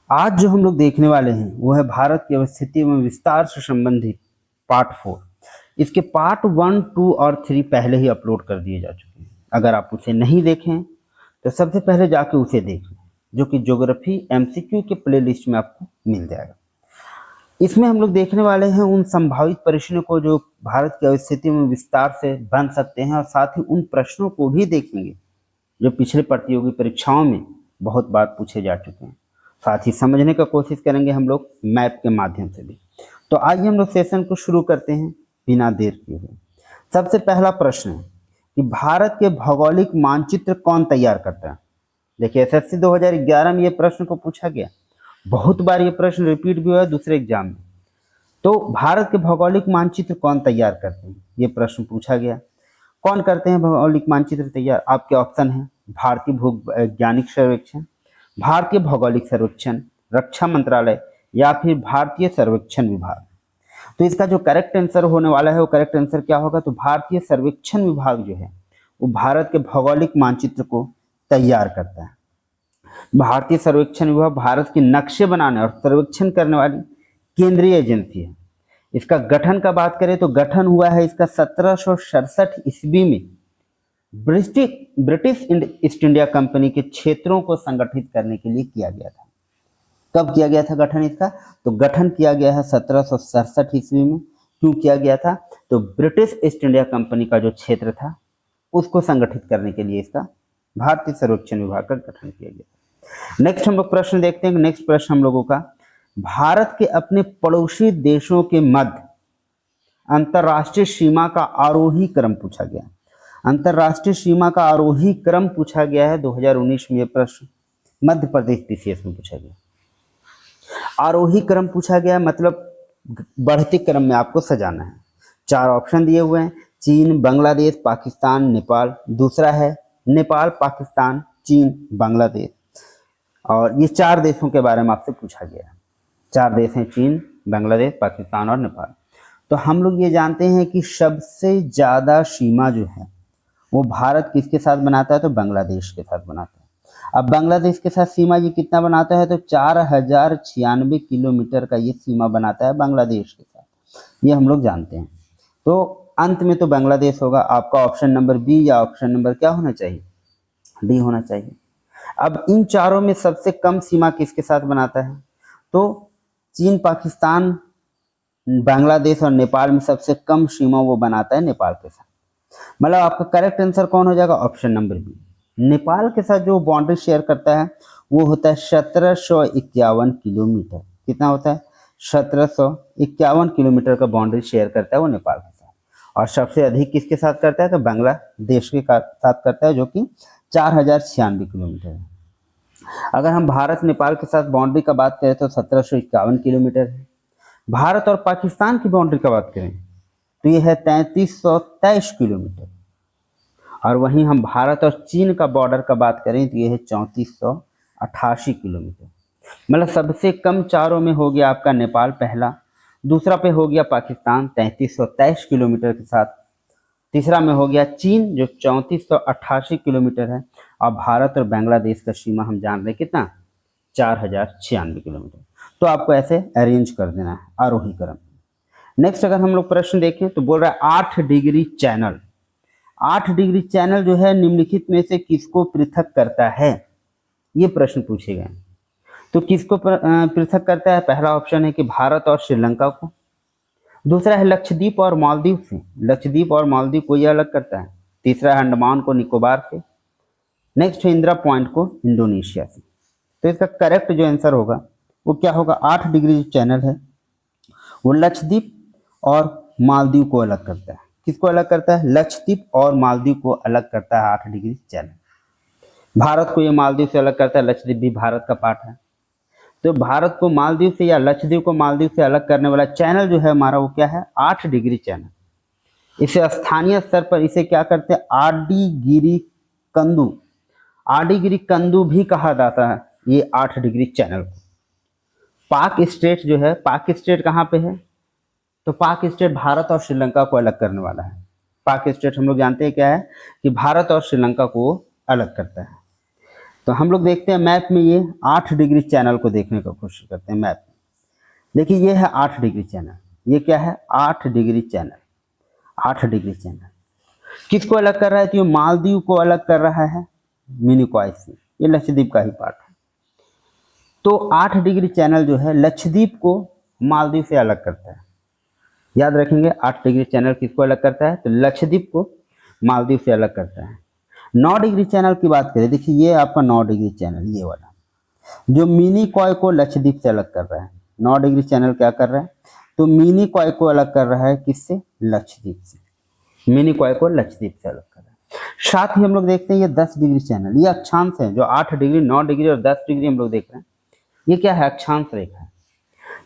आज जो हम लोग देखने वाले हैं वो है भारत की अवस्थिति एवं विस्तार से संबंधित पार्ट 4। इसके पार्ट 1, 2 और 3 पहले ही अपलोड कर दिए जा चुके हैं। अगर आप उसे नहीं देखें तो सबसे पहले जाके उसे देख लें, जो कि ज्योग्राफी एमसीक्यू के प्लेलिस्ट में आपको मिल जाएगा। इसमें हम लोग देखने वाले हैं उन संभावित प्रश्नों को जो भारत की अवस्थिति में विस्तार से बन सकते हैं, और साथ ही उन प्रश्नों को भी देखेंगे जो पिछले प्रतियोगी परीक्षाओं में बहुत बार पूछे जा चुके हैं। साथ ही समझने का कोशिश करेंगे हम लोग मैप के माध्यम से भी। तो आइए हम लोग सेशन को शुरू करते हैं बिना देर किए हुए। सबसे पहला प्रश्न है कि भारत के भौगोलिक मानचित्र कौन तैयार करता है। देखिए एसएससी 2011 में ये प्रश्न को पूछा गया, बहुत बार ये प्रश्न रिपीट भी हुआ है दूसरे एग्जाम में। तो भारत के भौगोलिक मानचित्र कौन तैयार करते हैं, ये प्रश्न पूछा गया। कौन करते हैं भौगोलिक मानचित्र तैयार? आपके ऑप्शन है भारतीय भूवैज्ञानिक सर्वेक्षण, भारतीय भौगोलिक सर्वेक्षण, रक्षा मंत्रालय या फिर भारतीय सर्वेक्षण विभाग। तो इसका जो करेक्ट आंसर होने वाला है वो करेक्ट आंसर क्या होगा? तो भारतीय सर्वेक्षण विभाग जो है वो भारत के भौगोलिक मानचित्र को तैयार करता है। भारतीय सर्वेक्षण विभाग भारत के नक्शे बनाने और सर्वेक्षण करने वाली केंद्रीय एजेंसी है। इसका गठन का बात करें तो गठन हुआ है इसका 1767 ईस्वी में ब्रिटिश ईस्ट इंडिया कंपनी के क्षेत्रों को संगठित करने के लिए किया गया था। कब किया गया था गठन इसका? तो गठन किया गया है 1767 ईस्वी में। क्यों किया गया था? तो ब्रिटिश ईस्ट इंडिया कंपनी का जो क्षेत्र था उसको संगठित करने के लिए इसका भारतीय सर्वेक्षण विभाग का गठन किया गया। नेक्स्ट हम लोग प्रश्न देखते हैं। नेक्स्ट प्रश्न हम लोगों का, भारत के अपने पड़ोसी देशों के मध्य अंतरराष्ट्रीय सीमा का आरोही क्रम पूछा गया। अंतरराष्ट्रीय सीमा का आरोही क्रम पूछा गया है 2019 में। यह प्रश्न मध्य प्रदेश पीसीएस में पूछा गया। आरोही क्रम पूछा गया मतलब बढ़ते क्रम में आपको सजाना है। 4 ऑप्शन दिए हुए हैं, चीन, बांग्लादेश, पाकिस्तान, नेपाल। दूसरा है नेपाल, पाकिस्तान, चीन, बांग्लादेश। और ये 4 देशों के बारे में आपसे पूछा गया है। 4 देश हैं, चीन, बांग्लादेश, पाकिस्तान और नेपाल। तो हम लोग ये जानते हैं कि सबसे ज़्यादा सीमा जो है वो भारत किसके साथ बनाता है? तो बांग्लादेश के साथ बनाता है। अब बांग्लादेश के साथ सीमा ये कितना बनाता है? तो 4096 किलोमीटर का ये सीमा बनाता है बांग्लादेश के साथ, ये हम लोग जानते हैं। तो अंत में तो बांग्लादेश होगा। आपका ऑप्शन नंबर बी या ऑप्शन नंबर क्या होना चाहिए? डी होना चाहिए। अब इन चारों में सबसे कम सीमा किसके साथ बनाता है? तो चीन, पाकिस्तान, बांग्लादेश और नेपाल में सबसे कम सीमा वो बनाता है नेपाल के साथ। मतलब आपका करेक्ट आंसर कौन हो जाएगा? Option number B. नेपाल के साथ जो बाउंड्री शेयर करता है वो होता है 1751 किलोमीटर। कितना होता है? 1751 किलोमीटर का बाउंड्री शेयर करता है वो नेपाल के साथ। और सबसे अधिक किसके साथ करता है? तो बांग्लादेश के साथ करता है, जो कि 4096 किलोमीटर है। अगर हम भारत नेपाल के साथ बाउंड्री का बात करें तो 1751 किलोमीटर है। भारत और पाकिस्तान की बाउंड्री का बात करें तो ये है 3323 किलोमीटर। और वहीं हम भारत और चीन का बॉर्डर का बात करें तो ये है 3488 किलोमीटर। मतलब सबसे कम चारों में हो गया आपका नेपाल पहला, दूसरा पे हो गया पाकिस्तान 3323 किलोमीटर के साथ, तीसरा में हो गया चीन जो 3488 किलोमीटर है, और भारत और बांग्लादेश का सीमा हम जान रहे कितना? 4096 किलोमीटर। तो आपको ऐसे अरेंज कर देना है आरोही क्रम। नेक्स्ट अगर हम लोग प्रश्न देखें तो बोल रहा है 8 डिग्री चैनल। 8 डिग्री चैनल जो है निम्नलिखित में से किसको पृथक करता है? ये प्रश्न पूछे गए। तो किसको पृथक करता है? पहला ऑप्शन है कि भारत और श्रीलंका को। दूसरा है लक्षद्वीप और मालदीव से, लक्षद्वीप और मालदीव को ये अलग करता है। तीसरा है अंडमान को निकोबार से। नेक्स्ट है इंदिरा पॉइंट को इंडोनेशिया से। तो इसका करेक्ट जो आंसर होगा वो क्या होगा? 8 डिग्री जो चैनल है वो लक्षद्वीप और मालदीव को अलग करता है। किसको अलग करता है? लक्षद्वीप और मालदीव को अलग करता है 8 डिग्री चैनल। भारत को ये मालदीव से अलग करता है, लक्षद्वीप भी भारत का पार्ट है। तो भारत को मालदीव से या लक्षद्वीप को मालदीव से अलग करने वाला चैनल जो है हमारा वो क्या है? 8 डिग्री चैनल। इसे स्थानीय स्तर पर इसे क्या करते हैं? आडीगिरी कंदू, आडीगिरी कंदू भी कहा जाता है ये 8 डिग्री चैनल को। पाक स्टेट जो है, पाक स्टेट कहाँ पे है? तो पाक स्टेट भारत और श्रीलंका को अलग करने वाला है। पाक स्टेट हम लोग जानते हैं क्या है कि भारत और श्रीलंका को अलग करता है। तो हम लोग देखते हैं मैप में ये 8 डिग्री चैनल को देखने का कोशिश करते हैं मैप में। देखिए ये है 8 डिग्री चैनल, ये क्या है 8 डिग्री चैनल, 8 डिग्री चैनल किसको अलग कर रहा है, तो ये मालदीव को अलग कर रहा है मिनिकॉय से, ये लक्षद्वीप का ही पार्ट है। तो 8 डिग्री चैनल जो है लक्षद्वीप को मालदीव से अलग करता है, याद रखेंगे 8 डिग्री चैनल किसको अलग करता है, तो लक्षद्वीप को मालदीव से अलग करता है। 9 डिग्री चैनल की बात करें, देखिए ये आपका 9 डिग्री चैनल, ये वाला जो मिनिकॉय को लक्षद्वीप से अलग कर रहा है। 9 डिग्री चैनल क्या कर रहा है, तो मिनिकॉय को अलग कर रहा है किससे, लक्षद्वीप से, मिनिकॉय को लक्षद्वीप से अलग कर रहा है। साथ ही हम लोग देखते हैं ये 10 डिग्री चैनल, ये अक्षांश है, जो 8 डिग्री 9 डिग्री और 10 डिग्री हम लोग देख रहे हैं, ये क्या है अक्षांश रेखा है।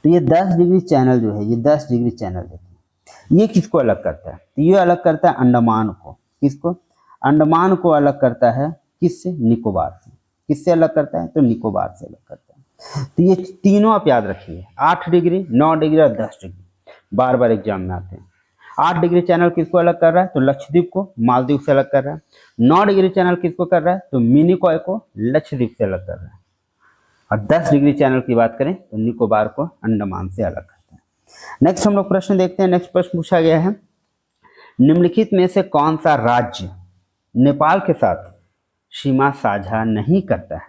तो ये 10 डिग्री चैनल जो है, ये 10 डिग्री चैनल देखिए ये किसको अलग करता है, तो ये अलग करता है अंडमान को, किसको, अंडमान को अलग करता है किससे, निकोबार से। किससे अलग करता है, तो निकोबार से अलग करता है। तो ये तीनों आप याद रखिए, 8 डिग्री 9 डिग्री और 10 डिग्री, बार बार एग्जाम में आते हैं। 8 डिग्री चैनल किसको अलग कर रहा है, तो लक्षद्वीप को मालदीव से अलग कर रहा है। 9 डिग्री चैनल किसको कर रहा है, तो मिनिकॉय को लक्षद्वीप से अलग कर रहा है। और 10 डिग्री चैनल की बात करें तो निकोबार को अंडमान से अलग करता है। नेक्स्ट हम लोग प्रश्न देखते हैं। नेक्स्ट प्रश्न पूछा गया है, निम्नलिखित में से कौन सा राज्य नेपाल के साथ सीमा साझा नहीं करता है,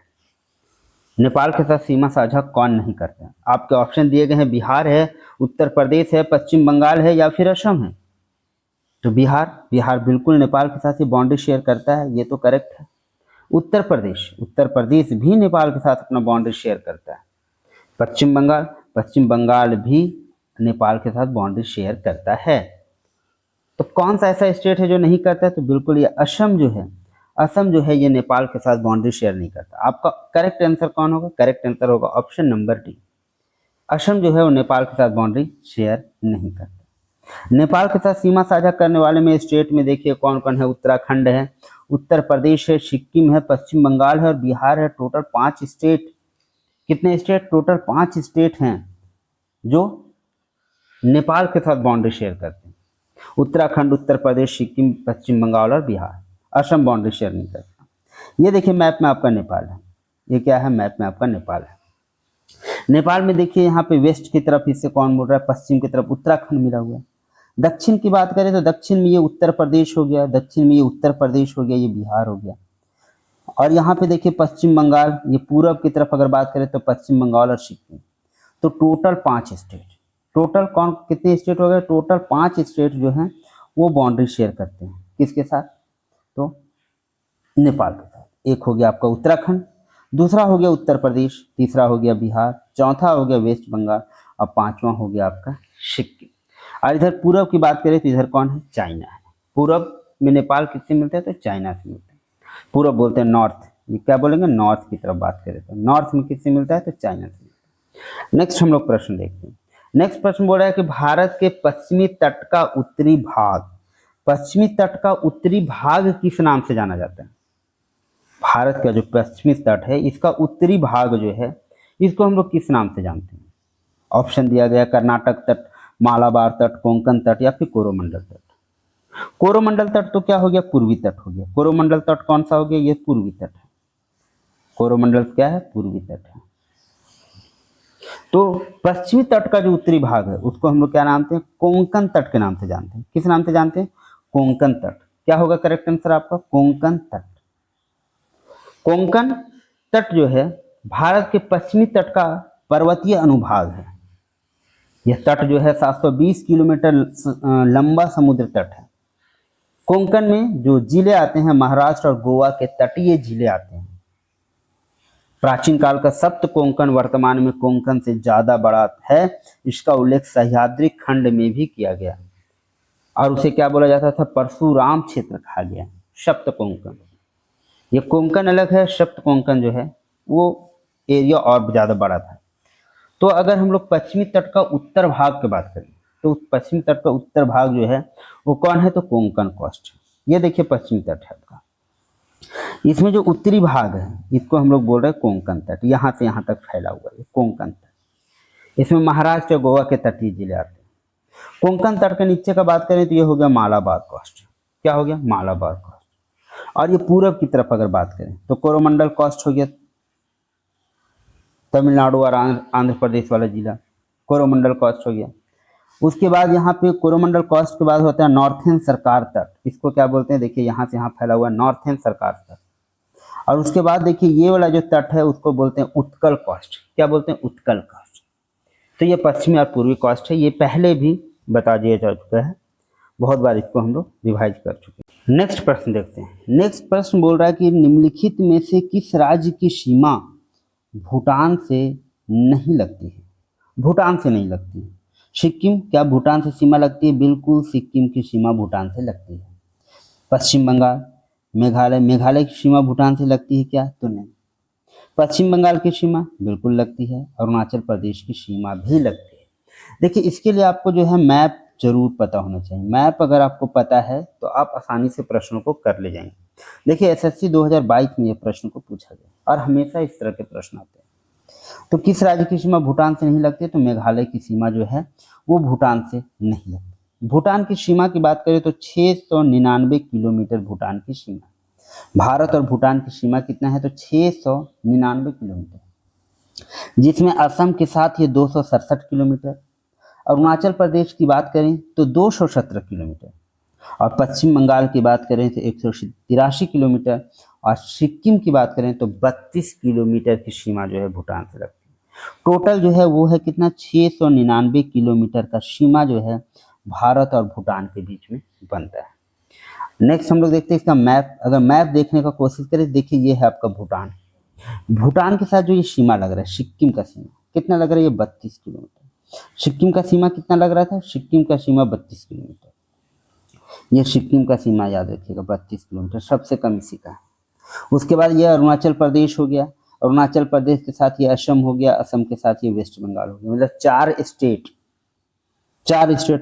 नेपाल के साथ सीमा साझा कौन नहीं करता है। आपके ऑप्शन दिए गए हैं, बिहार है, उत्तर प्रदेश है, पश्चिम बंगाल है या फिर असम है। तो बिहार बिल्कुल नेपाल के साथ ही बाउंड्री शेयर करता है, ये तो करेक्ट है। उत्तर प्रदेश भी नेपाल के साथ अपना बाउंड्री शेयर करता है। पश्चिम बंगाल भी नेपाल के साथ बाउंड्री शेयर करता है। तो कौन सा ऐसा स्टेट है जो नहीं करता है, तो बिल्कुल ये असम जो है ये नेपाल के साथ बाउंड्री शेयर नहीं करता। आपका करेक्ट आंसर कौन होगा, करेक्ट आंसर होगा ऑप्शन नंबर डी, असम जो है वो नेपाल के साथ बाउंड्री शेयर नहीं करता। नेपाल के साथ सीमा साझा करने वाले में स्टेट में देखिए कौन कौन है, उत्तराखंड है, उत्तर प्रदेश है, सिक्किम है, पश्चिम बंगाल है और बिहार है। टोटल 5 स्टेट, कितने स्टेट, टोटल 5 स्टेट हैं जो नेपाल के साथ बाउंड्री शेयर करते हैं। उत्तराखंड, उत्तर प्रदेश, सिक्किम, पश्चिम बंगाल और बिहार। असम बाउंड्री शेयर नहीं करता। ये देखिए मैप में आपका नेपाल है, ये क्या है, मैप में आपका नेपाल है। नेपाल में देखिए यहाँ पे वेस्ट की तरफ इससे कौन बोल रहा है, पश्चिम की तरफ उत्तराखंड मिला हुआ है। दक्षिण की बात करें तो दक्षिण में ये उत्तर प्रदेश हो गया, दक्षिण में ये उत्तर प्रदेश हो गया, ये बिहार हो गया। और यहाँ पे देखिए पश्चिम बंगाल, ये पूरब की तरफ अगर बात करें तो पश्चिम बंगाल और सिक्किम। तो टोटल 5 स्टेट, टोटल कौन कितने स्टेट हो गए, टोटल 5 स्टेट जो हैं वो बाउंड्री शेयर करते हैं किसके साथ, तो नेपाल के साथ। एक हो गया आपका उत्तराखंड, दूसरा हो गया उत्तर प्रदेश, तीसरा हो गया बिहार, चौथा हो गया वेस्ट बंगाल और पांचवा हो गया आपका सिक्किम। और इधर पूरब की बात करें तो इधर कौन है, चाइना है। पूरब में नेपाल किससे मिलता है, तो चाइना से मिलता है। पूरब बोलते हैं नॉर्थ, ये क्या बोलेंगे, नॉर्थ की तरफ बात करें तो नॉर्थ में किससे मिलता है, तो चाइना से मिलता है। नेक्स्ट हम लोग प्रश्न देखते हैं। नेक्स्ट प्रश्न बोल रहा है कि भारत के पश्चिमी तट का उत्तरी भाग, पश्चिमी तट का उत्तरी भाग किस नाम से जाना जाता है। भारत का जो पश्चिमी तट है इसका उत्तरी भाग जो है इसको हम लोग किस नाम से जानते हैं। ऑप्शन दिया गया, कर्नाटक तट, मालाबार तट, कोंकण तट या फिर कोरोमंडल तट। कोरोमंडल तट तो क्या हो गया, पूर्वी तट हो गया। कोरोमंडल तट कौन सा हो गया, ये पूर्वी तट है। कोरोमंडल क्या है, पूर्वी तट है। तो पश्चिमी तट का जो उत्तरी भाग है उसको हम लोग क्या जानते हैं, कोंकण तट के नाम से जानते हैं। किस नाम से जानते हैं, कोंकण तट। क्या होगा करेक्ट आंसर आपका, कोंकण तट। कोंकण तट जो है भारत के पश्चिमी तट का पर्वतीय अनुभाग है। यह तट जो है 720 किलोमीटर लंबा समुद्र तट है। कोंकण में जो जिले आते हैं महाराष्ट्र और गोवा के तटीय जिले आते हैं। प्राचीन काल का सप्त कोंकण वर्तमान में कोंकण से ज्यादा बड़ा है। इसका उल्लेख सह्याद्री खंड में भी किया गया और उसे क्या बोला जाता था, परशुराम क्षेत्र कहा गया। सप्त कोंकण, ये कोंकण अलग है, सप्त कोंकण जो है वो एरिया और ज्यादा बड़ा था। तो अगर हम लोग पश्चिमी तट का उत्तर भाग की बात करें तो पश्चिमी तट का उत्तर भाग जो है वो कौन है, तो कोंकण कोस्ट। ये देखिए पश्चिमी तट है आपका। इसमें जो उत्तरी भाग है इसको हम लोग बोल रहे हैं कोंकण तट। यहाँ से यहाँ तक फैला हुआ है कोंकण तट। इसमें महाराष्ट्र और गोवा के तटीय जिले आते हैं। कोंकण तट के नीचे का बात करें तो ये हो गया मालाबार कोस्ट। क्या हो गया, मालाबार कोस्ट। और ये पूरब की तरफ अगर बात करें तो कोरोमंडल कोस्ट हो गया, तमिलनाडु और आंध्र प्रदेश वाला जिला कोरोमंडल कोस्ट हो गया। उसके बाद यहाँ पे कोरोमंडल कोस्ट के बाद होता है नॉर्थन सरकार तट, इसको क्या बोलते हैं, देखिए यहाँ से यहाँ फैला हुआ नॉर्थन सरकार तट। और उसके बाद देखिए ये वाला जो तट है उसको बोलते हैं उत्कल कोस्ट, क्या बोलते हैं, उत्कल कोस्ट। तो ये पश्चिमी और पूर्वी कोस्ट है, ये पहले भी बता दिया जा चुका है, बहुत बार इसको हम लोग रिवाइज कर चुके हैं। नेक्स्ट प्रश्न देखते हैं। नेक्स्ट प्रश्न बोल रहा है कि निम्नलिखित में से किस राज्य की सीमा भूटान से नहीं लगती है, भूटान से नहीं लगती है। सिक्किम, क्या भूटान से सीमा लगती है, बिल्कुल सिक्किम की सीमा भूटान से लगती है। पश्चिम बंगाल, मेघालय, मेघालय की सीमा भूटान से लगती है क्या, तो नहीं। पश्चिम बंगाल की सीमा बिल्कुल लगती है, अरुणाचल प्रदेश की सीमा भी लगती है। देखिए इसके लिए आपको जो है मैप जरूर पता होना चाहिए, मैप अगर आपको पता है तो आप आसानी से प्रश्नों को कर ले जाएंगे। देखिए एसएससी 2022 में ये प्रश्न को पूछा गया और हमेशा इस तरह के प्रश्न आते हैं। तो किस राज्य की सीमा भूटान से नहीं लगती, तो मेघालय की सीमा जो है वो भूटान से नहीं लगती। भूटान की सीमा की बात करें तो 699 किलोमीटर भूटान की सीमा। भारत और भूटान की सीमा कितना है, तो 699 किलोमीटर, जिसमें असम के साथ ये 267 किलोमीटर, अरुणाचल प्रदेश की बात करें तो 217 किलोमीटर, और पश्चिम बंगाल की बात करें तो 183 किलोमीटर, और सिक्किम की बात करें तो 32 किलोमीटर की सीमा जो है भूटान से लगती है। टोटल जो है वो है कितना, 699 किलोमीटर का सीमा जो है भारत और भूटान के बीच में बनता है। नेक्स्ट हम लोग देखते हैं इसका मैप। अगर मैप देखने का कोशिश करें, देखिए ये है आपका भूटान, भूटान के साथ जो ये सीमा लग रहा है, सिक्किम का सीमा कितना लग रहा है, ये 32 किलोमीटर। सिक्किम का सीमा कितना लग रहा था, सिक्किम का सीमा 32 किलोमीटर। ये सिक्किम का सीमा याद रखिएगा, 32 किलोमीटर, सबसे कम इसी का है। उसके बाद ये अरुणाचल प्रदेश हो गया, अरुणाचल प्रदेश के साथ ये असम हो गया, असम के साथ ये वेस्ट बंगाल हो गया, मतलब चार स्टेट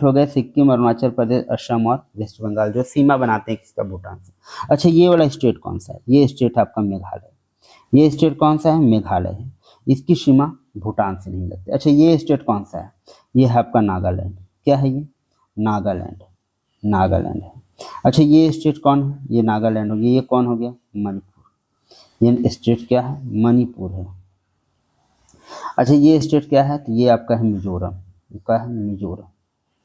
हो गए, सिक्किम, अरुणाचल प्रदेश, असम और वेस्ट बंगाल, जो सीमा बनाते हैं किसका, भूटान से। अच्छा ये वाला स्टेट कौन सा है, ये स्टेट आपका मेघालय, ये स्टेट कौन सा है, मेघालय है, इसकी सीमा भूटान से नहीं लगती। अच्छा ये स्टेट कौन सा है, ये है आपका नागालैंड, क्या है ये, नागालैंड है। अच्छा ये स्टेट कौन है, ये नागालैंड हो गया, ये कौन हो गया, मणिपुर, ये स्टेट क्या है, मणिपुर है। अच्छा ये स्टेट क्या है, तो ये आपका है मिजोरम, क्या है, मिजोरम।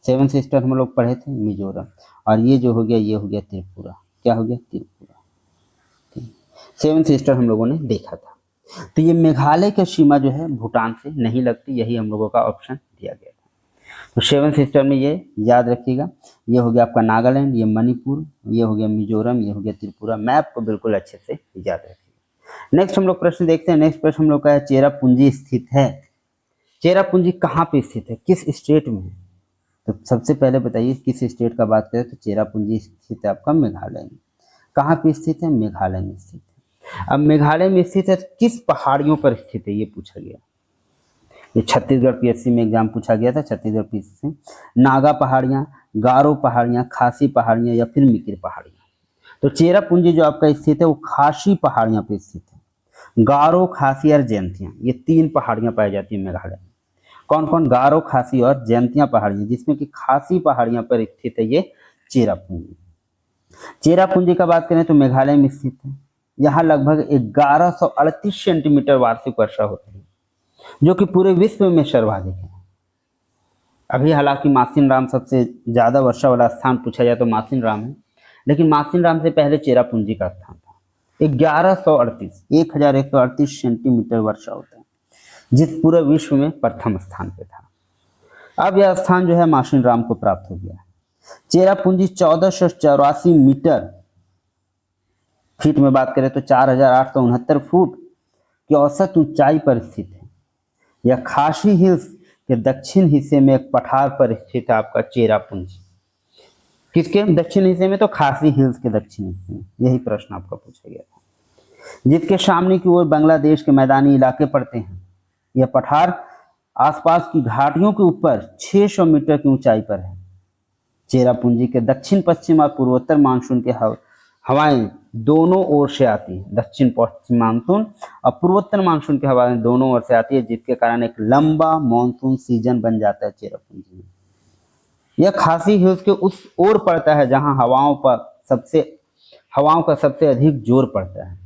7 सिस्टर हम लोग पढ़े थे, मिजोरम। और ये जो हो गया, ये हो गया त्रिपुरा, क्या हो गया, त्रिपुरा। 7 सिस्टर हम लोगों ने देखा था। तो ये मेघालय की सीमा जो है भूटान से नहीं लगती, यही हम लोगों का ऑप्शन दिया गया था। तो 7 सिस्टर में ये याद रखिएगा, ये हो गया आपका नागालैंड, ये मणिपुर, ये हो गया मिजोरम, ये हो गया त्रिपुरा। मैप को बिल्कुल अच्छे से याद रखिएगा। नेक्स्ट हम लोग प्रश्न देखते हैं। नेक्स्ट प्रश्न हम लोग का है, चेरापूंजी स्थित है, चेरापूंजी कहाँ पे स्थित है, किस स्टेट में है। तो सबसे पहले बताइए किस स्टेट का बात करें, तो चेरापूंजी स्थित है आपका मेघालय में। कहाँ पे स्थित है, मेघालय में स्थित है। अब मेघालय में स्थित है, किस पहाड़ियों पर स्थित है, ये पूछा गया। ये छत्तीसगढ़ पीएससी में एग्जाम पूछा गया था, छत्तीसगढ़ पीएससी। नागा पहाड़ियाँ, गारो पहाड़ियाँ, खासी पहाड़ियाँ या फिर मिकिर पहाड़ियाँ। तो चेरापूंजी जो आपका स्थित है वो खासी पहाड़ियाँ पे स्थित है। गारो, खासी और जयंतियाँ, ये 3 पहाड़ियाँ पाई जाती है मेघालय में। कौन कौन, गारो, खासी और जयंतियाँ पहाड़ियाँ, जिसमें कि खासी पहाड़ियाँ पर स्थित है ये चेरापूंजी। चेरापूंजी का बात करें तो मेघालय में स्थित है। यहाँ लगभग 1138 सेंटीमीटर वार्षिक वर्षा होती है, जो कि पूरे विश्व में सर्वाधिक है। अभी हालांकि मासिन राम सबसे ज़्यादा वर्षा वाला स्थान पूछा जाए तो मासिन राम है, लेकिन मासिन राम से पहले चेरापूंजी का स्थान था। 1138 सेंटीमीटर वर्षा होता है, जिस पूरे विश्व में प्रथम स्थान पे था। अब यह स्थान जो है मासिन राम को प्राप्त हो गया। चेरापूंजी 1484 मीटर, फीट में बात करें तो 4869 फुट की औसत ऊंचाई पर स्थित है। यह खासी हिल्स के दक्षिण हिस्से में एक पठार पर स्थित है आपका चेरापूंजी। किसके दक्षिण हिस्से में, तो खासी हिल्स के दक्षिण हिस्से में। यही प्रश्न आपका पूछा गया था। जिसके सामने की ओर बांग्लादेश के मैदानी इलाके पड़ते हैं। यह पठार आसपास की घाटियों के ऊपर 600 मीटर की ऊंचाई पर है। चेरापूंजी के दक्षिण पश्चिम और पूर्वोत्तर मानसून के हवाएं दोनों ओर से आती है। दक्षिण पश्चिम मानसून और पूर्वोत्तर मानसून की हवाएं दोनों ओर से आती है, जिसके कारण एक लंबा मानसून सीजन बन जाता है चेरापूंजी में। यह खासी हिल्स के उस ओर पड़ता है जहां हवाओं पर सबसे हवाओं का सबसे अधिक जोर पड़ता है।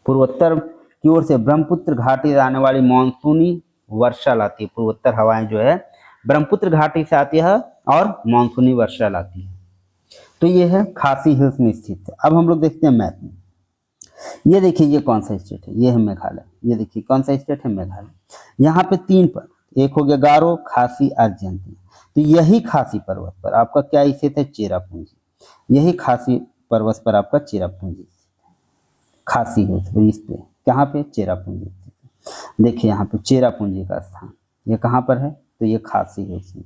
पूर्वोत्तर की ओर से ब्रह्मपुत्र घाटी से आने वाली मानसूनी वर्षा लाती है। पूर्वोत्तर हवाएं जो है ब्रह्मपुत्र घाटी से आती है और मानसूनी वर्षा लाती है। तो ये है खासी हिल्स में स्थित है। अब हम लोग देखते हैं मैप में। ये देखिए ये कौन सा स्टेट है, ये है मेघालय। ये देखिए कौन सा स्टेट है, मेघालय। यहाँ पे 3 पर्वत, एक हो गया गारो, खासी और जयंती। तो यही खासी पर्वत पर आपका क्या स्थित है, चेरापूंजी। यही खासी पर्वत पर आपका चेरापूंजी, खासी हिल्स इस पे, कहाँ पे, चेरापूंजी। देखिए यहाँ पे चेरापूंजी का स्थान ये कहाँ पर है, तो ये खासी हिल्स में।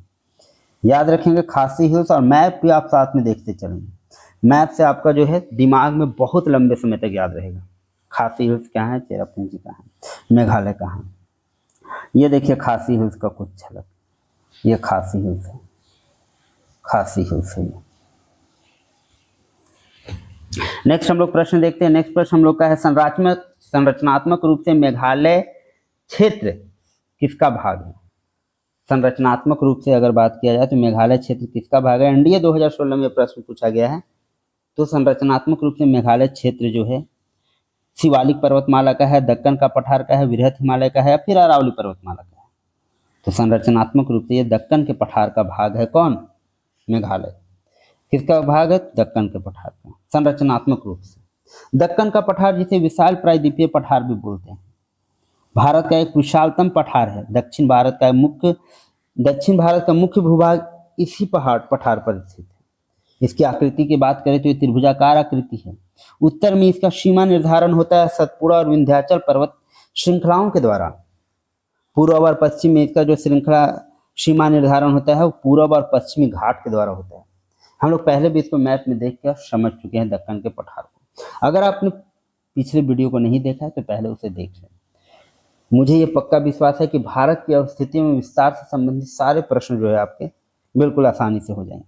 याद रखेंगे खासी हिल्स, और मैप भी आप साथ में देखते चलेंगे। मैप से आपका जो है दिमाग में बहुत लंबे समय तक याद रहेगा। खासी हिल्स क्या है, चेरापूंजी कहाँ है, मेघालय कहाँ है। ये देखिए खासी हिल्स का कुछ झलक, ये खासी हिल्स है, खासी हिल्स है। नेक्स्ट हम लोग प्रश्न देखते हैं। नेक्स्ट प्रश्न हम लोग का है संरचनात्मक रूप से मेघालय क्षेत्र किसका भाग है। संरचनात्मक रूप से अगर बात किया जाए तो मेघालय क्षेत्र किसका भाग है। एनडीए 2016 में प्रश्न पूछा गया है। तो संरचनात्मक रूप से मेघालय क्षेत्र जो है शिवालिक पर्वतमाला का है, दक्कन का पठार का है, वृहत हिमालय का है या फिर अरावली पर्वतमाला का है। तो संरचनात्मक रूप से ये दक्कन के पठार का भाग है। कौन, मेघालय। किसका भाग है, दक्कन के पठार का। संरचनात्मक रूप से दक्कन का पठार जिसे विशाल प्रायद्वीपीय पठार भी बोलते हैं, भारत का एक विशालतम पठार है। दक्षिण भारत का मुख्य भूभाग इसी पठार पर स्थित है। इसकी आकृति की बात करें तो ये त्रिभुजाकार आकृति है। उत्तर में इसका सीमा निर्धारण होता है सतपुड़ा और विंध्याचल पर्वत श्रृंखलाओं के द्वारा। पूर्व और पश्चिम में इसका जो श्रृंखला सीमा निर्धारण होता है वो पूर्व और पश्चिमी घाट के द्वारा होता है। हम लोग पहले भी इसको मैप में देख कर समझ चुके हैं दक्कन के पठार को। अगर आपने पिछले वीडियो को नहीं देखा है तो पहले उसे देख लें। मुझे ये पक्का विश्वास है कि भारत की अवस्थितियों में विस्तार से संबंधित सारे प्रश्न जो है आपके बिल्कुल आसानी से हो जाएंगे।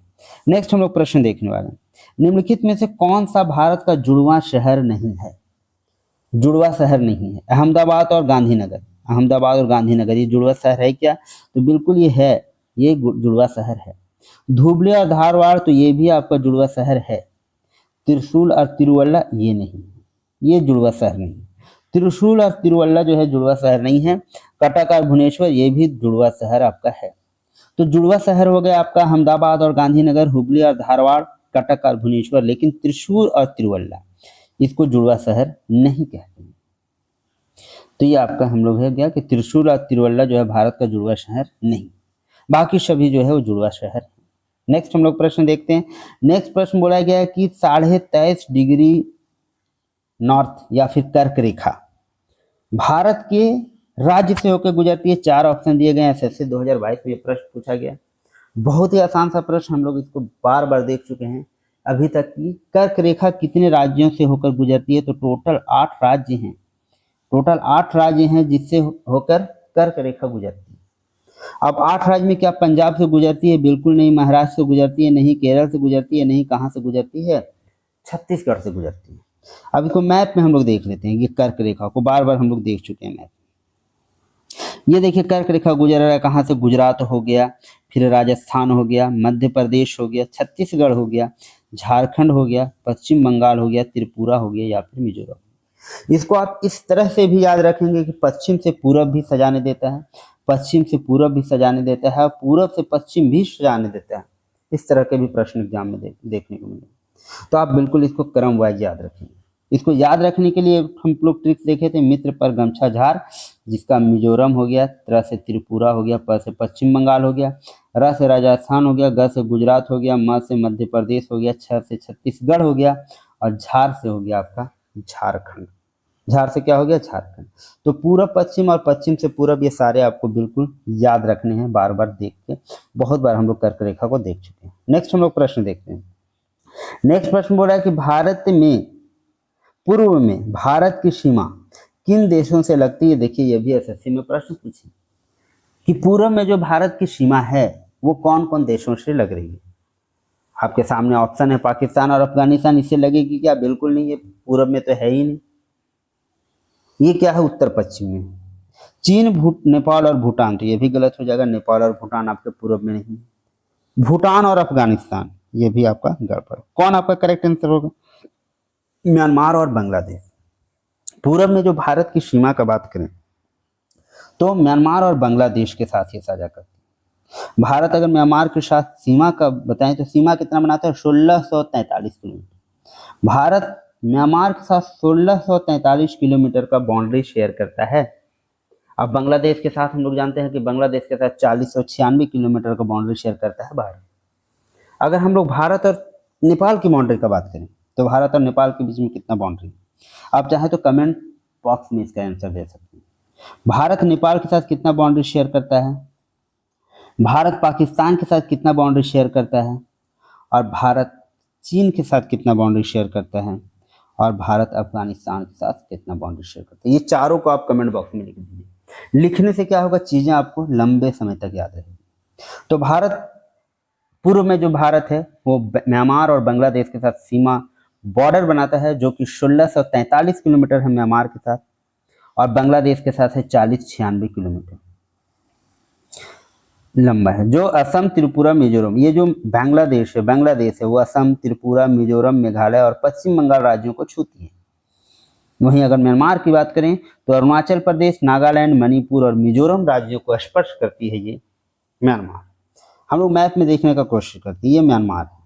नेक्स्ट हम लोग प्रश्न देखने वाले हैं। निम्नलिखित में से कौन सा भारत का जुड़वां शहर नहीं है। जुड़वा शहर नहीं है। अहमदाबाद और गांधीनगर, अहमदाबाद और गांधीनगर ये जुड़वा शहर है क्या, तो बिल्कुल ये है, ये जुड़वा शहर है। धुबली और धारवाड़ तो ये भी आपका जुड़वा शहर है। त्रिशूल और तिरुवल्ला ये नहीं है, ये जुड़वा शहर नहीं है। त्रिशूल और तिरुवल्ला जो है जुड़वा शहर नहीं है। कटक और भुवनेश्वर ये भी जुड़वा शहर आपका है। तो जुड़वा शहर हो गया आपका अहमदाबाद और गांधीनगर, हुबली और धारवाड़, कटक और भुवनेश्वर। लेकिन त्रिशूल और तिरुवल्ला इसको जुड़वा शहर नहीं कहते हैं। तो ये आपका हम लोग है गया कि त्रिशूल और तिरुवल्ला जो है भारत का जुड़वा शहर नहीं, बाकी सभी जो है वो जुड़वा शहर है। नेक्स्ट हम लोग प्रश्न देखते हैं। नेक्स्ट प्रश्न बोला गया है कि 23.5 डिग्री नॉर्थ या फिर कर्क रेखा भारत के राज्य से होकर गुजरती है। 4 ऑप्शन दिए गए हैं। एसएससी 2022 में ये प्रश्न पूछा गया। बहुत ही आसान सा प्रश्न, हम लोग इसको बार बार देख चुके हैं अभी तक की। कर्क रेखा कितने राज्यों से होकर गुजरती है, तो टोटल 8 राज्य हैं। टोटल 8 राज्य हैं जिससे होकर कर्क रेखा गुजरती है। अब 8 राज्य में क्या पंजाब से गुजरती है, बिल्कुल नहीं। महाराष्ट्र से गुजरती है नहीं। केरल से गुजरती है नहीं। कहाँ से गुजरती है, छत्तीसगढ़ से गुजरती है। अब इसको मैप में हम लोग देख लेते हैं। ये कर्क रेखा को बार बार हम लोग देख चुके हैं मैप। ये देखिए कर्क रेखा गुजर रहा है कहाँ से, गुजरात हो गया, फिर राजस्थान हो गया, मध्य प्रदेश हो गया, छत्तीसगढ़ हो गया, झारखंड हो गया, पश्चिम बंगाल हो गया, त्रिपुरा हो गया या फिर मिजोरम। इसको आप इस तरह से भी याद रखेंगे कि पश्चिम से पूरब भी सजाने देता है, पश्चिम से पूरब भी सजाने देता है, पूरब से पश्चिम भी सजाने देता है। इस तरह के भी प्रश्न एग्जाम में देखने को मिले। तो आप बिल्कुल इसको क्रम वाइज याद रखेंगे। इसको याद रखने के लिए हम लोग ट्रिक्स देखे थे। मित्र पर गमछा झार, जिसका मिजोरम हो गया, त्र से त्रिपुरा हो गया, प से पश्चिम बंगाल हो गया, र से राजस्थान हो गया, ग से गुजरात हो गया, म से मध्य प्रदेश हो गया, छ से छत्तीसगढ़ हो गया और झार से हो गया आपका झारखंड। झार से क्या हो गया, झारखंड। तो पूरब पश्चिम और पश्चिम से पूरब ये सारे आपको बिल्कुल याद रखने हैं, बार बार देख के। बहुत बार हम लोग कर्क रेखा को देख चुके हैं। नेक्स्ट हम लोग प्रश्न देखते हैं। नेक्स्ट प्रश्न बोल रहा है कि भारत में पूर्व में भारत की सीमा किन देशों से लगती है। देखिए ये भी एसएससी में प्रश्न पूछे कि पूर्व में जो भारत की सीमा है वो कौन कौन देशों से लग रही है। आपके सामने ऑप्शन है पाकिस्तान और अफगानिस्तान। इससे लगेगी क्या, बिल्कुल नहीं, ये पूर्व में तो है ही नहीं। ये क्या है, उत्तर पश्चिम में। चीन, नेपाल और भूटान, तो ये भी गलत हो जाएगा। नेपाल और भूटान आपके पूर्व में नहीं। भूटान और अफगानिस्तान ये भी आपका गड़बड़। कौन आपका करेक्ट आंसर होगा, म्यांमार और बांग्लादेश। पूरब में जो भारत की सीमा का बात करें तो म्यांमार और बांग्लादेश के साथ ये साझा करते हैं। भारत अगर म्यांमार के साथ सीमा का बताएं तो सीमा कितना बनाता है, 1643 किलोमीटर। भारत म्यांमार के साथ 1643 किलोमीटर का बाउंड्री शेयर करता है। अब बांग्लादेश के साथ हम लोग जानते हैं कि बांग्लादेश के साथ 4096 किलोमीटर का बाउंड्री शेयर करता है भारत। अगर हम लोग भारत और नेपाल की बाउंड्री का बात करें तो भारत और नेपाल के बीच में कितना बाउंड्री, आप चाहे तो कमेंट बॉक्स में इसका आंसर दे सकते हैं। भारत नेपाल के साथ कितना बाउंड्री शेयर करता है, भारत पाकिस्तान के साथ कितना बाउंड्री शेयर करता है, और भारत चीन के साथ कितना बाउंड्री शेयर करता है, और भारत अफगानिस्तान के साथ कितना बाउंड्री शेयर करता है। ये चारों को आप कमेंट बॉक्स में लिख दीजिए। लिखने से क्या होगा, चीजें आपको लंबे समय तक याद रहेगी। तो भारत पूर्व में जो भारत है वो म्यांमार और बांग्लादेश के साथ सीमा बॉर्डर बनाता है, जो कि 1643 किलोमीटर है म्यांमार के साथ, और बांग्लादेश के साथ है 4096 किलोमीटर लंबा है। जो असम, त्रिपुरा, मिजोरम, ये जो बांग्लादेश है वो असम, त्रिपुरा, मिजोरम, मेघालय और पश्चिम बंगाल राज्यों को छूती है। वहीं अगर म्यांमार की बात करें तो अरुणाचल प्रदेश, नागालैंड, मणिपुर और मिजोरम राज्यों को स्पर्श करती है ये म्यांमार। हम लोग मैप में देखने का कोशिश करते हैं, ये म्यांमार है,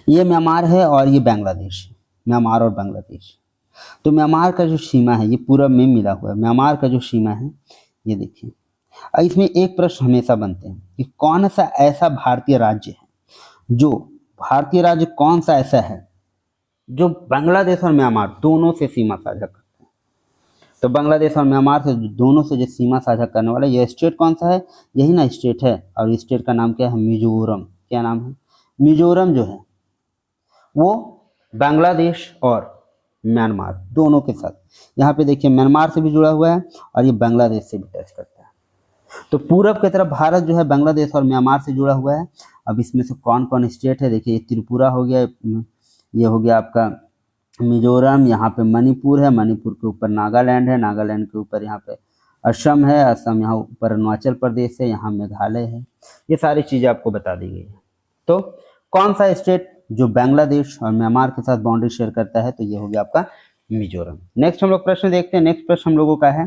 ये म्यांमार है और ये बांग्लादेश है, म्यांमार और बांग्लादेश। तो म्यांमार का जो सीमा है ये पूरब में मिला हुआ है। म्यांमार का जो सीमा है ये देखिए। इसमें एक प्रश्न हमेशा बनते हैं कि कौन सा ऐसा भारतीय राज्य है, जो भारतीय राज्य कौन सा ऐसा है जो बांग्लादेश और म्यांमार दोनों से सीमा साझा करता है। तो बांग्लादेश और म्यांमार से दोनों से जो सीमा साझा करने वाला ये स्टेट कौन सा है, यही ना स्टेट है, और इस स्टेट का नाम क्या है, मिजोरम। क्या नाम है, मिजोरम जो है वो बांग्लादेश और म्यांमार दोनों के साथ, यहाँ पे देखिए म्यांमार से भी जुड़ा हुआ है और ये बांग्लादेश से भी टच करता है। तो पूरब की तरफ भारत जो है बांग्लादेश और म्यांमार से जुड़ा हुआ है। अब इसमें से कौन कौन स्टेट है, देखिए त्रिपुरा हो गया, ये हो गया आपका मिजोरम, यहाँ पे मणिपुर है, मणिपुर के ऊपर नागालैंड है, नागालैंड के ऊपर यहाँ पे असम है, असम यहाँ ऊपर अरुणाचल प्रदेश है, यहाँ मेघालय है। ये सारी चीज़ें आपको बता दी गई है। तो कौन सा स्टेट जो बांग्लादेश और म्यांमार के साथ बाउंड्री शेयर करता है, तो ये हो गया आपका मिजोरम। नेक्स्ट हम लोग प्रश्न देखते हैं। नेक्स्ट प्रश्न हम लोगों का है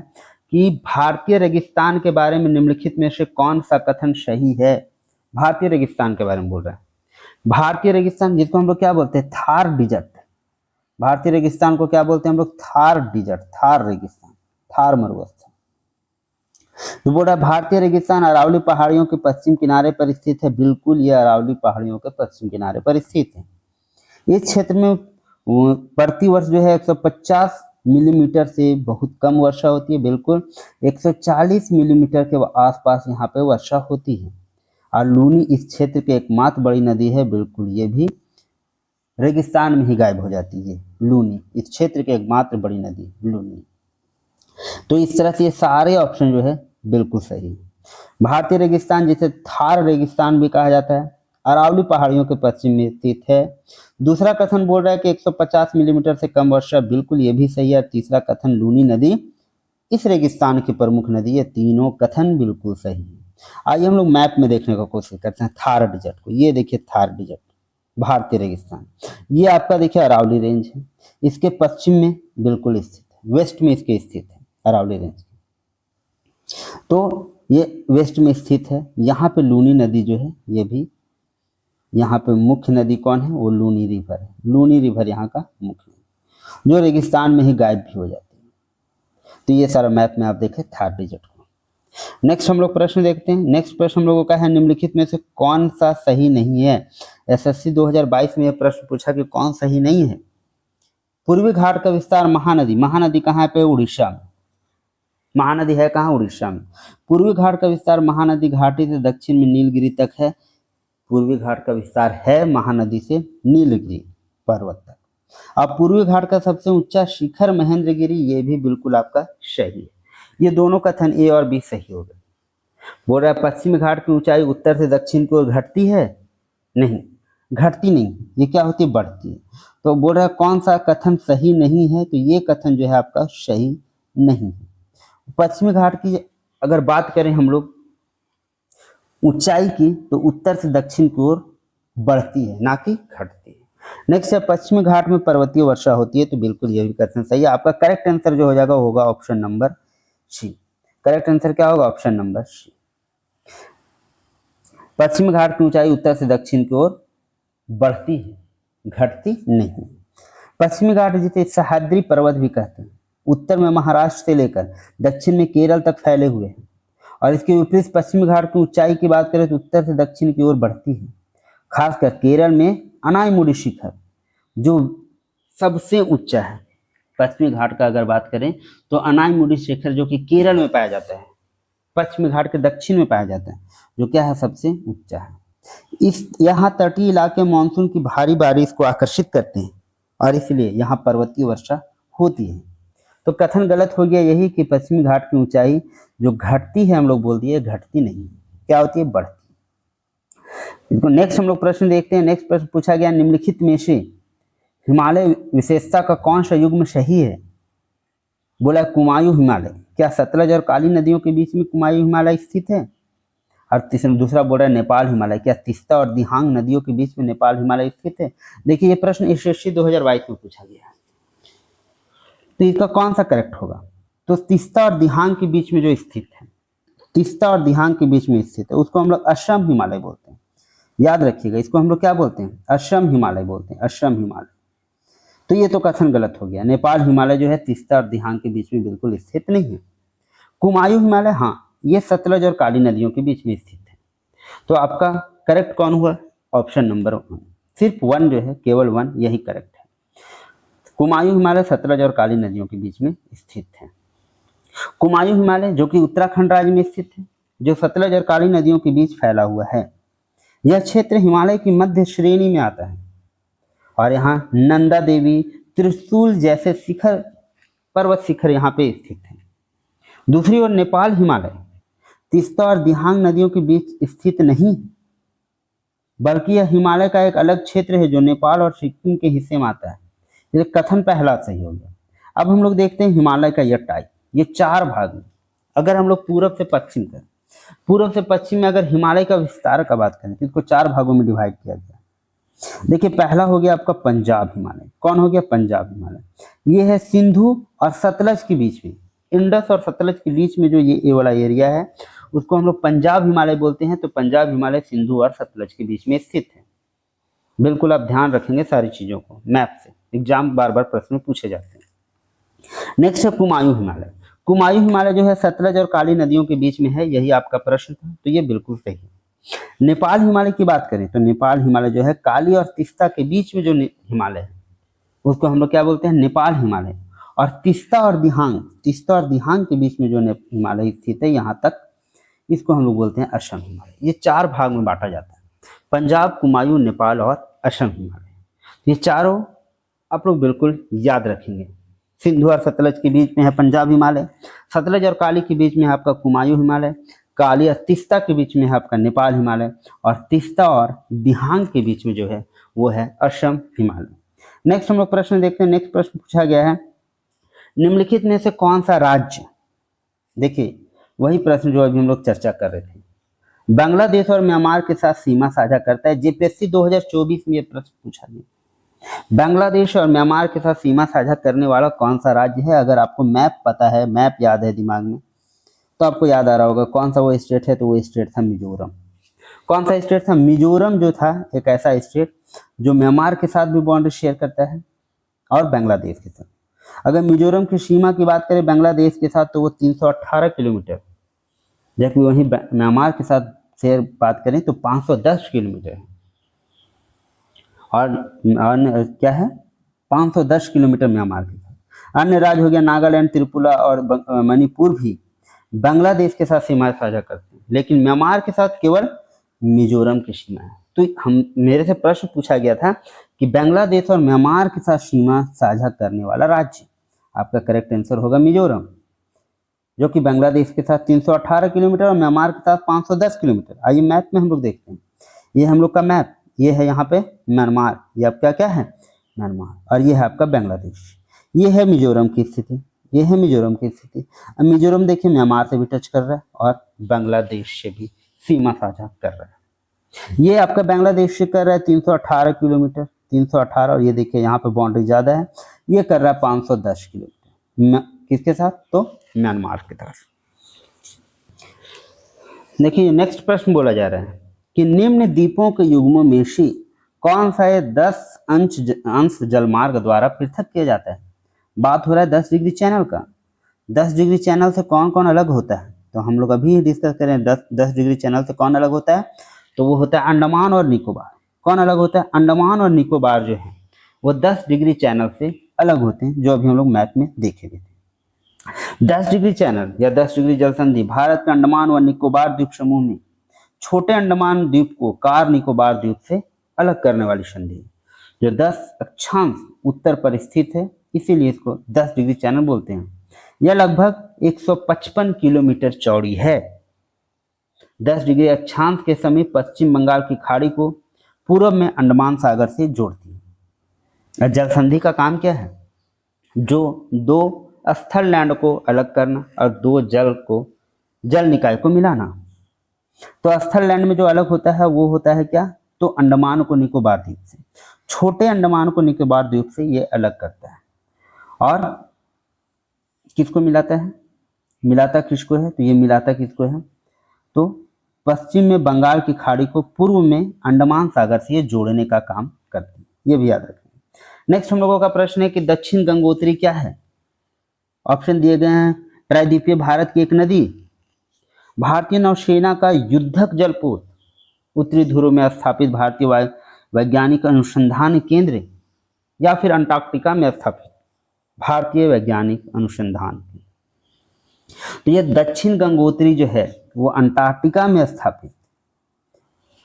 कि भारतीय रेगिस्तान के बारे में निम्नलिखित में से कौन सा कथन सही है। भारतीय रेगिस्तान के बारे में बोल रहा है। भारतीय रेगिस्तान जिसको हम लोग क्या बोलते हैं, थार डिजर्ट। भारतीय रेगिस्तान को क्या बोलते हैं हम लोग, थार डिजर्ट, थार रेगिस्तान, थार मरुस्थल। तो बोल रहा है भारतीय रेगिस्तान अरावली पहाड़ियों के पश्चिम किनारे पर स्थित है। बिल्कुल, ये अरावली पहाड़ियों के पश्चिम किनारे पर स्थित है। इस क्षेत्र में प्रति वर्ष जो है 150 मिलीमीटर से बहुत कम वर्षा होती है। बिल्कुल 140 मिलीमीटर के आसपास यहाँ पे वर्षा होती है। और लूनी इस क्षेत्र की एकमात्र बड़ी नदी है। बिल्कुल, ये भी रेगिस्तान में ही गायब हो जाती है। लूनी इस क्षेत्र की एकमात्र बड़ी नदी लूनी। तो इस तरह से ये सारे ऑप्शन जो है बिल्कुल सही है। भारतीय रेगिस्तान जिसे थार रेगिस्तान भी कहा जाता है, अरावली पहाड़ियों के पश्चिम में स्थित है। दूसरा कथन बोल रहा है कि 150 मिलीमीटर से कम वर्षा, बिल्कुल ये भी सही है। तीसरा कथन लूनी नदी इस रेगिस्तान की प्रमुख नदी है। तीनों कथन बिल्कुल सही है। आइए हम लोग मैप में देखने का कोशिश करते हैं थार डिजर्ट को। ये देखिए थार डिजर्ट, भारतीय रेगिस्तान, ये आपका देखिए अरावली रेंज है, इसके पश्चिम में बिल्कुल स्थित है, वेस्ट में इसके स्थित है अरावली रेंज। तो ये वेस्ट में स्थित है। यहाँ पे लूनी नदी जो है ये भी, यहाँ पे मुख्य नदी कौन है, वो लूनी रिवर है। लूनी रिवर यहाँ का मुख्य है, जो रेगिस्तान में ही गायब भी हो जाती है। तो ये सारा मैप में आप देखें थार डिजर्ट को। नेक्स्ट हम लोग प्रश्न देखते हैं। नेक्स्ट प्रश्न हम लोगों का है निम्नलिखित में से कौन सा सही नहीं है। एसएससी 2022 में यह प्रश्न पूछा कि कौन सही नहीं है। पूर्वी घाट का विस्तार महानदी, महानदी कहाँ पे, उड़ीसा में। महानदी है कहाँ, उड़ीसा में। पूर्वी घाट का विस्तार महानदी घाटी से दक्षिण में नीलगिरी तक है। पूर्वी घाट का विस्तार है महानदी से नीलगिरी पर्वत तक। अब पूर्वी घाट का सबसे ऊंचा शिखर महेंद्रगिरी, ये भी बिल्कुल आपका सही है। ये दोनों कथन ए और बी सही हो गए। बोल रहा है पश्चिमी घाट की ऊंचाई उत्तर से दक्षिण की ओर घटती है, नहीं घटती नहीं, ये क्या होती है, बढ़ती है। तो बोल रहा है कौन सा कथन सही नहीं है, तो ये कथन जो है आपका सही नहीं है। पश्चिमी घाट की अगर बात करें हम लोग ऊंचाई की, तो उत्तर से दक्षिण की ओर बढ़ती है, ना कि घटती है। नेक्स्ट है पश्चिमी घाट में पर्वतीय वर्षा होती है, तो बिल्कुल ये भी क्वेश्चन सही है। आपका करेक्ट आंसर जो हो जाएगा होगा option number C. Correct answer क्या होगा? Option number C. पश्चिमी घाट की ऊंचाई उत्तर से दक्षिण की ओर बढ़ती है, घटती नहीं। पश्चिमी घाट जिसे सह्याद्री पर्वत भी कहते हैं, उत्तर में महाराष्ट्र से लेकर दक्षिण में केरल तक फैले हुए हैं। और इसके विपरीत पश्चिमी घाट की ऊंचाई की बात करें तो उत्तर से दक्षिण की ओर बढ़ती है। खासकर केरल में अनायमुड़ी शिखर जो सबसे ऊंचा है, पश्चिमी घाट का अगर बात करें तो अनायमुड़ी शिखर जो कि केरल में पाया जाता है, पश्चिमी घाट के दक्षिण में पाया जाता है, जो क्या है सबसे ऊंचा है। इस यहाँ तटीय इलाके मानसून की भारी बारिश को आकर्षित करते हैं और इसलिए यहाँ पर्वतीय वर्षा होती है। तो कथन गलत हो गया यही कि पश्चिमी घाट की ऊंचाई जो घटती है, हम लोग बोल दिए घटती नहीं, क्या होती है? बढ़ती। इसको नेक्स्ट हम लोग प्रश्न देखते हैं। नेक्स्ट प्रश्न पूछा गया, निम्नलिखित में से हिमालय विशेषता का कौन सा युग्म सही है? बोला कुमायूं हिमालय। क्या सतलज और काली नदियों के बीच में कुमायूं हिमालय स्थित है? और तीसरा दूसरा बोल रहा है नेपाल हिमालय। क्या तीस्ता और दिहांग नदियों के बीच में नेपाल हिमालय स्थित है? देखिए ये प्रश्न एसएससी 2022 में पूछा गया है, तो इसका कौन सा करेक्ट होगा? तो तीस्ता और दिहांग के बीच में जो स्थित है, तीस्ता और दिहांग के बीच में स्थित है, उसको हम लोग असम हिमालय बोलते हैं। याद रखिएगा, इसको हम लोग क्या बोलते हैं? असम हिमालय बोलते हैं, असम हिमालय। तो ये तो कथन गलत हो गया। नेपाल हिमालय जो है तीस्ता और दिहांग के बीच में बिल्कुल स्थित नहीं है। कुमायूं हिमालय, हाँ, ये सतलज और काली नदियों के बीच में स्थित है। तो आपका करेक्ट कौन हुआ? Option number 1। सिर्फ 1 जो है, केवल 1 यही करेक्ट है। कुमायूं हिमालय सतलज और काली नदियों के बीच में स्थित है। कुमायूं हिमालय जो कि उत्तराखंड राज्य में स्थित है, जो सतलज और काली नदियों के बीच फैला हुआ है। यह क्षेत्र हिमालय की मध्य श्रेणी में आता है और यहाँ नंदा देवी, त्रिशूल जैसे शिखर, पर्वत शिखर यहाँ पे स्थित है। दूसरी ओर नेपाल हिमालय तीस्ता और दिहांग नदियों के बीच स्थित नहीं, बल्कि यह हिमालय का एक अलग क्षेत्र है जो नेपाल और सिक्किम के हिस्से में आता है। ये कथन पहला सही हो गया। अब हम लोग देखते हैं हिमालय का यह टाइप, ये 4 भाग में। अगर हम लोग पूरब से पश्चिम करें, पूरब से पश्चिम में अगर हिमालय का विस्तार का बात करें तो इसको 4 भागों में डिवाइड किया गया। देखिए पहला हो गया आपका पंजाब हिमालय। कौन हो गया? पंजाब हिमालय। ये है सिंधु और सतलज के बीच में, इंडस और सतलज के बीच में जो ये वाला एरिया है उसको हम लोग पंजाब हिमालय बोलते हैं। तो पंजाब हिमालय सिंधु और सतलज के बीच में स्थित है। बिल्कुल आप ध्यान रखेंगे सारी चीजों को, मैप से एग्जाम बार बार प्रश्न पूछे जाते हैं। नेक्स्ट है कुमायूं हिमालय। कुमायूं हिमालय जो है सतलज और काली नदियों के बीच में है, यही आपका प्रश्न था, तो ये बिल्कुल सही है। नेपाल हिमालय की बात करें तो नेपाल हिमालय जो है काली और तीस्ता के बीच में जो हिमालय है उसको हम लोग क्या बोलते हैं? नेपाल हिमालय। और तीस्ता और दिहांग के बीच में जो हिमालय स्थित है यहाँ तक, इसको हम लोग बोलते हैं असम हिमालय। ये 4 भाग में बांटा जाता है, पंजाब, कुमायूं, नेपाल और असम हिमालय। ये चारों आप लोग बिल्कुल याद रखेंगे। सिंधु और सतलज के बीच में है पंजाब हिमालय, सतलज और काली के बीच में है आपका कुमायूं हिमालय, काली और तीस्ता के बीच में है आपका नेपाल हिमालय, और तीस्ता और दिहांग के बीच में जो है वो है असम हिमालय। नेक्स्ट हम लोग प्रश्न देखते हैं। नेक्स्ट प्रश्न पूछा गया है, निम्नलिखित में से कौन सा राज्य, देखिए वही प्रश्न जो अभी हम लोग चर्चा कर रहे थे, बांग्लादेश और म्यांमार के साथ सीमा साझा करता है। जेपीएससी 2024 में यह प्रश्न पूछा गया, बांग्लादेश और म्यांमार के साथ सीमा साझा करने वाला कौन सा राज्य है? अगर आपको मैप पता है, मैप याद है दिमाग में, तो आपको याद आ रहा होगा कौन सा वो स्टेट है। तो वो स्टेट था मिजोरम। कौन सा स्टेट था? मिजोरम जो था एक ऐसा स्टेट जो म्यांमार के साथ भी बाउंड्री शेयर करता है और बांग्लादेश के साथ। अगर मिजोरम की सीमा की बात करें बांग्लादेश के साथ तो वो 318 किलोमीटर, जबकि वहीं म्यांमार के साथ शेयर बात करें तो 510 किलोमीटर है। और क्या है? 510 किलोमीटर म्यांमार के साथ। अन्य राज्य हो गया नागालैंड, त्रिपुरा और मणिपुर भी बांग्लादेश के साथ सीमा साझा करते हैं, लेकिन म्यांमार के साथ केवल मिजोरम की सीमा है। तो हम मेरे से प्रश्न पूछा गया था कि बांग्लादेश और म्यांमार के साथ सीमा साझा करने वाला राज्य, आपका करेक्ट आंसर होगा मिजोरम, जो कि बांग्लादेश के साथ 318 किलोमीटर और म्यांमार के साथ 510 किलोमीटर। आइए मैप में हम लोग देखते हैं, ये हम लोग का मैप, ये है यहाँ पे म्यांमार, ये आपका क्या है? म्यांमार। और ये है आपका बांग्लादेश, ये है मिजोरम की स्थिति, ये है मिजोरम की स्थिति। अब मिजोरम देखिए म्यांमार से भी टच कर रहा है और बांग्लादेश से भी सीमा साझा कर रहा है। ये आपका बांग्लादेश से कर रहा है 318 किलोमीटर 318, और ये देखिए यहाँ पे बाउंड्री ज़्यादा है, ये कर रहा है 510 किलोमीटर। किसके साथ? तो म्यांमार की तरफ। देखिए नेक्स्ट प्रश्न बोला जा रहा है कि निम्न द्वीपों के युग्मों में से कौन सा ये 10 अंश जलमार्ग द्वारा पृथक किया जाता है। बात हो रहा है 10 डिग्री चैनल का। 10 डिग्री चैनल से कौन कौन अलग होता है, तो हम लोग अभी डिस्कस करें 10 डिग्री चैनल से कौन अलग होता है, तो वो होता है अंडमान और निकोबार। कौन अलग होता है? अंडमान और निकोबार जो है वो 10 डिग्री चैनल से अलग होते हैं, जो अभी हम लोग मैप में देखे भी थे। 10 डिग्री चैनल या 10 डिग्री जल संधि भारत के अंडमान और निकोबार द्वीप समूह में छोटे अंडमान द्वीप को कार निकोबार द्वीप से अलग करने वाली संधि है, जो 10 अक्षांश उत्तर पर स्थित है, इसीलिए इसको 10 डिग्री चैनल बोलते हैं। यह लगभग 155 किलोमीटर चौड़ी है। 10 डिग्री अक्षांश के समीप पश्चिम बंगाल की खाड़ी को पूर्व में अंडमान सागर से जोड़ती है। जल संधि का काम क्या है? जो दो स्थल लैंड को अलग करना और दो जल निकाय को मिलाना। तो स्थल लैंड में जो अलग होता है वो होता है क्या? तो अंडमान को निकोबार द्वीप से, छोटे अंडमान को निकोबार द्वीप से ये अलग करता है। और किसको मिलाता है? मिलाता किसको है? तो ये मिलाता किसको है? तो पश्चिम में बंगाल की खाड़ी को पूर्व में अंडमान सागर से ये जोड़ने का काम करती है, ये भी याद रखें। नेक्स्ट हम लोगों का प्रश्न है कि दक्षिण गंगोत्री क्या है। ऑप्शन दिए गए हैं, प्रायद्वीपीय भारत की एक नदी, भारतीय नौसेना का युद्धक जलपोत, उत्तरी ध्रुव में स्थापित भारतीय वैज्ञानिक अनुसंधान केंद्र, या फिर अंटार्कटिका में स्थापित भारतीय वैज्ञानिक अनुसंधान केंद्र। तो ये दक्षिण गंगोत्री जो है वो अंटार्कटिका में स्थापित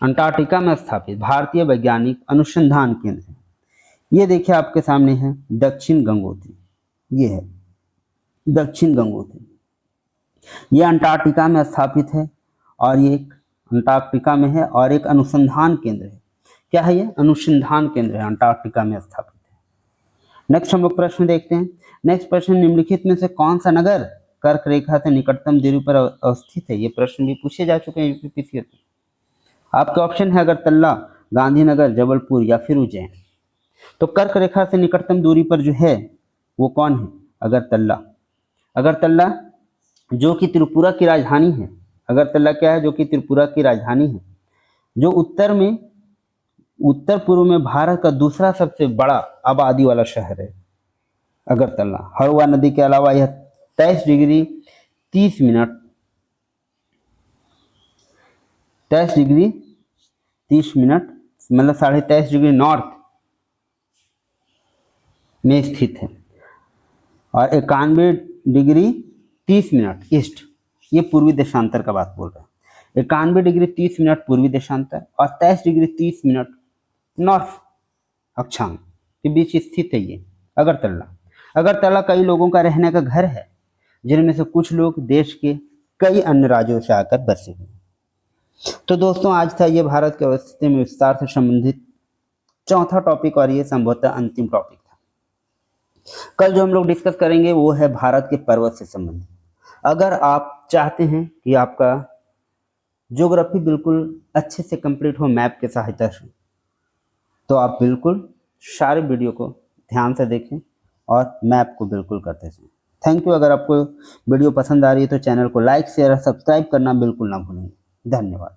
भारतीय वैज्ञानिक अनुसंधान केंद्र है। ये देखिए आपके सामने है दक्षिण गंगोत्री, ये है दक्षिण गंगोत्री, ये अंटार्कटिका में स्थापित है, और ये अंटार्कटिका में है और एक अनुसंधान केंद्र है। क्या है ये? अनुसंधान केंद्र है, अंटार्कटिका में स्थापित है। नेक्स्ट हम लोग प्रश्न देखते हैं। नेक्स्ट प्रश्न, निम्नलिखित में से कौन सा नगर कर्क रेखा से निकटतम दूरी पर अवस्थित है। ये प्रश्न भी पूछे जा चुके हैं यूपीपीसीएस में। आपके ऑप्शन है अगरतला, गांधीनगर, जबलपुर या फिर उज्जैन। तो कर्क रेखा से निकटतम दूरी पर जो है वो कौन है? अगरतला। अगरतला जो कि त्रिपुरा की राजधानी है। अगरतला क्या है? जो कि त्रिपुरा की राजधानी है, जो उत्तर पूर्व में भारत का दूसरा सबसे बड़ा आबादी वाला शहर है अगरतला। हरवा नदी के अलावा यह 23 डिग्री 30 मिनट 23 डिग्री 30 मिनट मतलब 23.5 डिग्री नॉर्थ में स्थित है, और 91 डिग्री 30 मिनट ईस्ट, ये पूर्वी देशांतर का बात बोल रहा है। 91 डिग्री 30 मिनट पूर्वी देशांतर और 23 डिग्री 30 मिनट नॉर्थ अक्षांश के बीच स्थित है ये अगरतला। अगरतला कई लोगों का रहने का घर है, जिनमें से कुछ लोग देश के कई अन्य राज्यों से आकर बसे हुए। तो दोस्तों आज था ये भारत की अवस्थिति में विस्तार से संबंधित चौथा टॉपिक, और ये संभवतः अंतिम टॉपिक था। कल जो हम लोग डिस्कस करेंगे वो है भारत के पर्वत से संबंधित। अगर आप चाहते हैं कि आपका ज्योग्राफी बिल्कुल अच्छे से कंप्लीट हो मैप के सहायता से, तो आप बिल्कुल सारे वीडियो को ध्यान से देखें और मैप को बिल्कुल करते रहें। Thank you. अगर आपको वीडियो पसंद आ रही है तो चैनल को लाइक शेयर और सब्सक्राइब करना बिल्कुल ना भूलें। धन्यवाद।